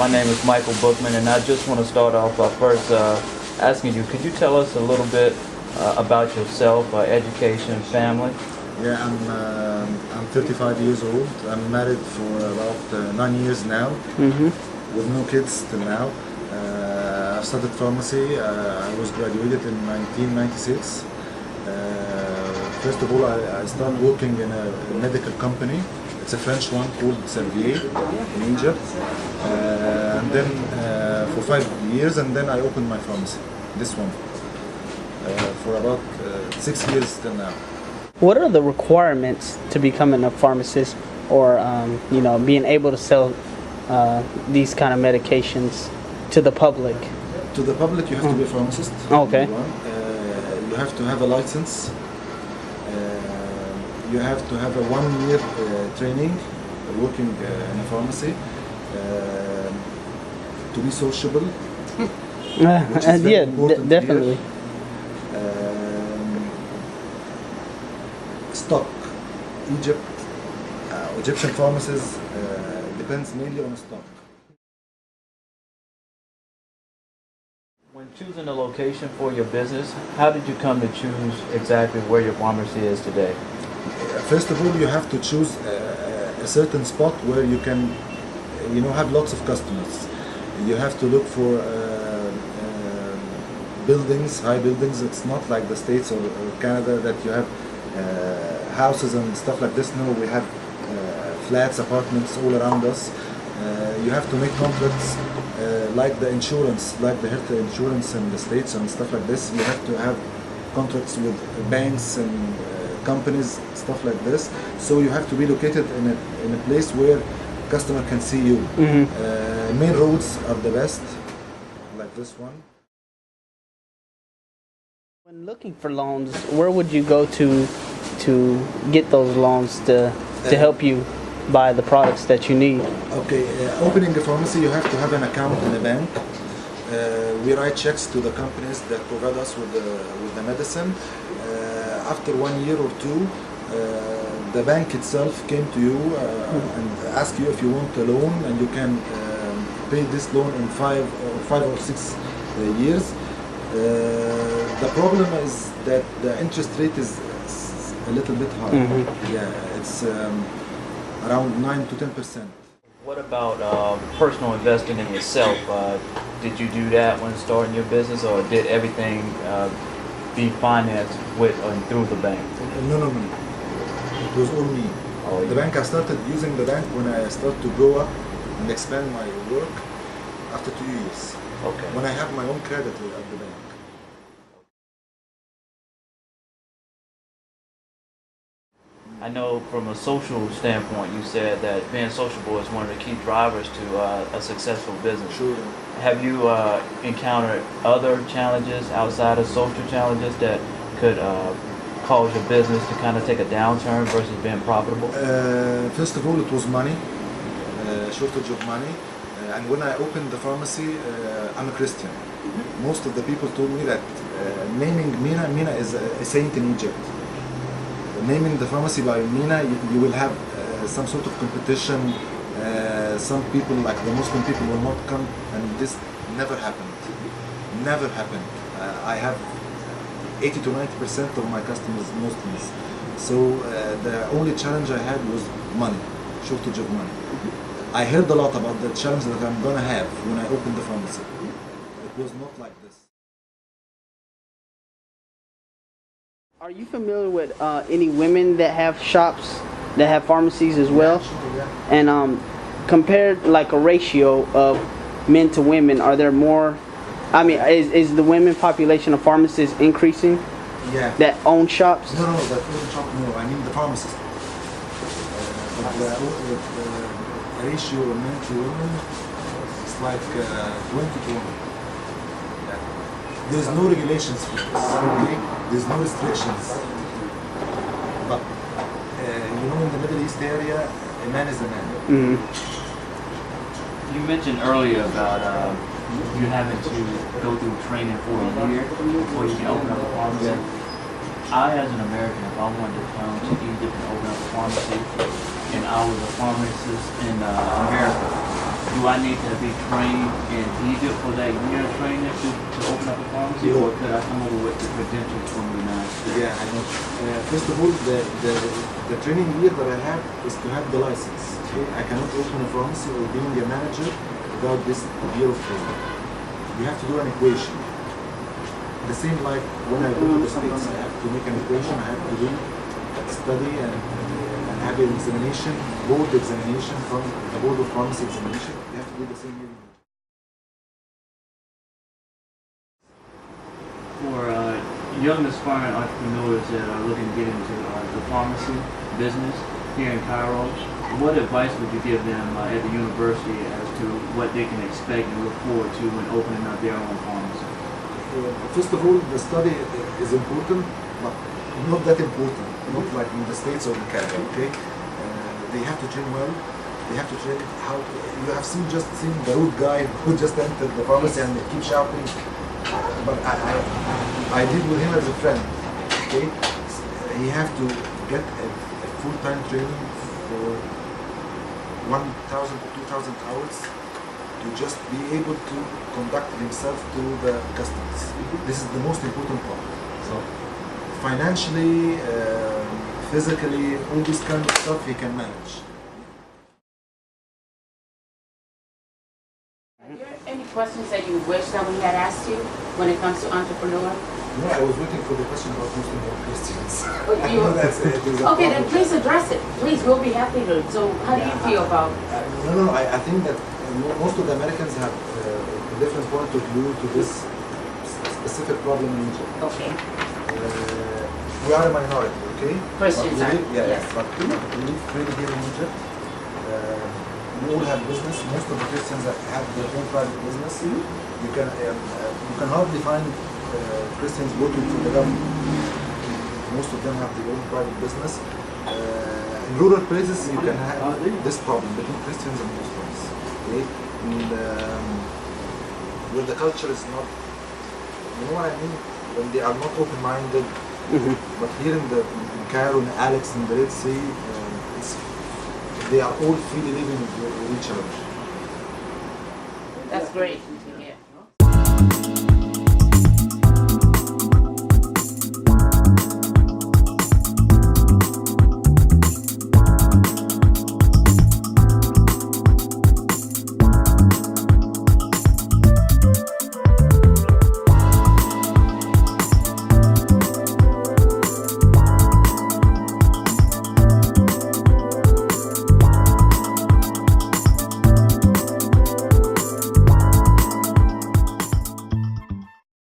My name is Michael Bookman, and I just want to start off by first asking you, could you tell us a little bit about yourself, education, family? Yeah, I'm 35 years old. I'm married for about 9 years now, with no kids till now. I studied pharmacy. I was graduated in 1996. First of all, I started working in a medical company. It's a French one called Servier in Egypt. And then for 5 years, and then I opened my pharmacy, this one, for about 6 years till now. What are the requirements to becoming a pharmacist, or being able to sell these kind of medications to the public? To the public, you have to be a pharmacist. Okay. You have to have a license. You have to have a 1 year training working in a pharmacy. To be sociable. Which is very important definitely. Here. Stock. Egyptian pharmacies depends mainly on stock. When choosing a location for your business, how did you come to choose exactly where your pharmacy is today? First of all, you have to choose a certain spot where you can, have lots of customers. You have to look for buildings, high buildings. It's not like the States or Canada that you have houses and stuff like this. No, we have flats, apartments all around us. You have to make contracts like the insurance, like the health insurance in the States and stuff like this. You have to have contracts with banks and companies, stuff like this. So you have to be located in a place where customer can see you. Main roads are the best, like this one. When looking for loans, where would you go to get those loans to help you buy the products that you need? Okay, opening a pharmacy, you have to have an account in a bank. We write checks to the companies that provide us with the medicine. After 1 year or two, the bank itself came to you and asked you if you want a loan, and you can pay this loan in 5 or 6 years. The problem is that the interest rate is a little bit high. Yeah, it's around 9 to 10%. What about personal investing in yourself? Did you do that when starting your business, or did everything be financed with and through the bank? No. It was all me. The bank, I started using the bank when I started to grow up and expand my work after 2 years. Okay. When I have my own credit at the bank. I know from a social standpoint, you said that being sociable is one of the key drivers to a successful business. Sure. Have you encountered other challenges outside of social challenges that could cause your business to kind of take a downturn versus being profitable? First of all, it was money, shortage of money. And when I opened the pharmacy, I'm a Christian. Most of the people told me that naming Mina is a saint in Egypt. Naming the pharmacy by Mina, you will have some sort of competition. Some people, like the Muslim people, will not come, and this never happened. Never happened. I have 80 to 90% of my customers Muslims. So the only challenge I had was money, shortage of money. I heard a lot about the challenge that I'm gonna have when I open the pharmacy. It was not like this. Are you familiar with any women that have shops, that have pharmacies as well? Yeah. And compared like a ratio of men to women, are there more? I mean, is the women population of pharmacists increasing? Yeah. That own shops? No, that own shop. No, I mean the pharmacist. The ratio of men to women is like 20 to 1. Yeah. There's no regulations for this. Okay? There's no restrictions. But in the Middle East area, a man is a man. You mentioned earlier about you having to go through training for a year before you can open up a pharmacy. I, as an American, if I wanted to come to Egypt and open up a pharmacy, and I was a pharmacist in America, do I need to be trained in Egypt for that year of training to open up a pharmacy, or could I come over with the credentials from the United States? Yeah, I know. First of all, the training year that I have is to have the license. Okay? I cannot open a pharmacy or being a manager without this year of training. You have to do an equation. The same like when I go to the States, I have to make an equation, I have to do study and have an examination, board examination from the Board of Pharmacy examination. You have to do the same year. For young aspiring entrepreneurs that are looking to get into the pharmacy business here in Cairo, what advice would you give them at the university as to what they can expect and look forward to when opening up their own pharmacy? First of all, the study is important, but not that important, not like in the States or in Canada, okay? They have to train well. They have to train how to, you have seen the rude guy who just entered the pharmacy and keep shouting. But I did with him as a friend, okay? He have to get a full-time training for 1,000 to 2,000 hours to just be able to conduct himself to the customers. This is the most important part. So financially, physically, all this kind of stuff he can manage. Are there any questions that you wish that we had asked you when it comes to entrepreneur? No, I was waiting for the question about Muslim or Christians. You, okay, then problem. please address it. Please, we'll be happy to. So how do you feel about No, I think that most of the Americans have a different point of view to this specific problem in Egypt. Okay. We are a minority, okay? Christians are, yes. But we live freely here in Egypt. We all have business. Most of the Christians have their own private business. You can hardly find Christians working for the government. Most of them have their own private business. In rural places, you can have this problem between Christians and Muslims. Okay? And, where the culture is not, you know what I mean? When they are not open-minded. But here in Cairo, in Alex, in the Red Sea, they are all freely living with each other. That's great.